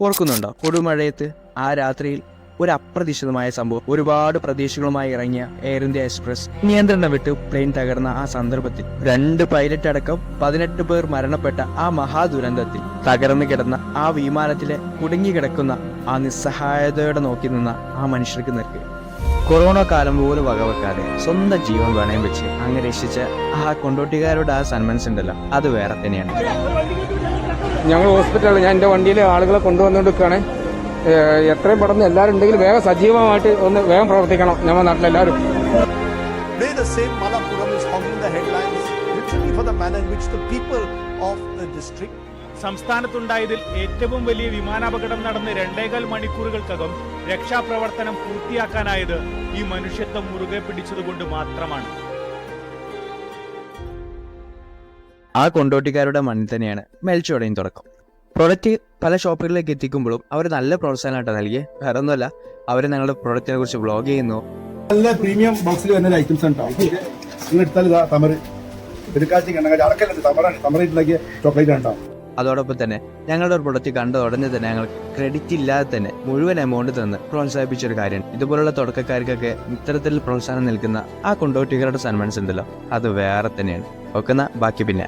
ഓർക്കുന്നുണ്ടോ കൊടുമഴയത്ത് ആ രാത്രിയിൽ ഒരു അപ്രതീക്ഷിതമായ സംഭവം? ഒരുപാട് പ്രതീക്ഷകളുമായി ഇറങ്ങിയ എയർ ഇന്ത്യ എക്സ്പ്രസ് നിയന്ത്രണം വിട്ട് പ്ലെയിൻ തകർന്ന ആ സന്ദർഭത്തിൽ 2 പൈലറ്റ് അടക്കം 18 പേർ മരണപ്പെട്ട ആ മഹാദുരന്തത്തിൽ തകർന്നു കിടന്ന ആ വിമാനത്തിലെ കുടുങ്ങിക്കിടക്കുന്ന ആ നിസ്സഹായതയോടെ നോക്കി നിന്ന ആ മനുഷ്യർക്ക് നേർക്ക് കൊറോണ കാലം പോലും വകവെക്കാതെ സ്വന്തം ജീവൻ വേണയും വെച്ച് അങ്ങ് രക്ഷിച്ച ആ കൊണ്ടോട്ടിക്കാരുടെ ആ സന്മനസ് ഉണ്ടല്ലോ, അത് വേറെ തന്നെയാണ്. ഞങ്ങൾ ഹോസ്പിറ്റലിൽ ഞാൻ എൻ്റെ വണ്ടിയിൽ ആളുകളെ കൊണ്ടുവന്നുകൊണ്ടിരിക്കുകയാണ്. എത്രയും പെട്ടെന്ന് എല്ലാവരും ഉണ്ടെങ്കിൽ വേഗം സജീവമായിട്ട് ഒന്ന് വേഗം പ്രവർത്തിക്കണം. നമ്മുടെ നാട്ടിലെല്ലാവരും Today the same Malappuram is hogging the headlines literally for the manner in which the people of the district. സംസ്ഥാനത്തുണ്ടായതിൽ ഏറ്റവും വലിയ വിമാനാപകടം നടന്ന് 2.25 മണിക്കൂറുകൾക്കകം രക്ഷാപ്രവർത്തനം പൂർത്തിയാക്കാനായത് ഈ മനുഷ്യത്വം മുറുകെ പിടിച്ചതുകൊണ്ട് മാത്രമാണ്. ആ കൊണ്ടോട്ടിക്കാരുടെ മണ്ണിൽ തന്നെയാണ് മെൽച്ചോടയും തുടക്കം. പ്രൊഡക്റ്റ് പല ഷോപ്പുകളിലേക്ക് എത്തിക്കുമ്പോഴും അവർ നല്ല പ്രോത്സാഹനമായിട്ട് നൽകി. വേറെ ഒന്നുമല്ല, അവർ ഞങ്ങളുടെ പ്രൊഡക്റ്റിനെ കുറിച്ച് വ്ളോഗ് ചെയ്യുന്നു. നല്ല പ്രീമിയം ബോക്സിൽ വരുന്ന ഐറ്റംസ് ഉണ്ടാവും. നിങ്ങൾ എടുത്താൽ തമറ് എടുക്കാഴ്ച തമറിട്ടുണ്ടാക്കിയ ചോക്ലേറ്റ് ഉണ്ടാവും. അതോടൊപ്പം തന്നെ ഞങ്ങളുടെ ഒരു പ്രൊഡക്റ്റ് കണ്ട ഉടനെ തന്നെ ഞങ്ങൾ ക്രെഡിറ്റ് ഇല്ലാതെ തന്നെ മുഴുവൻ എമൗണ്ട് തന്ന് പ്രോത്സാഹിപ്പിച്ചൊരു കാര്യമാണ്. ഇതുപോലുള്ള തുടക്കക്കാർക്കൊക്കെ ഇത്തരത്തിൽ പ്രോത്സാഹനം നൽകുന്ന ആ കൊണ്ടോട്ടിക്കാരുടെ സന്മനസ് ഉണ്ടല്ലോ, അത് വേറെ തന്നെയാണ്. ബാക്കി പിന്നെ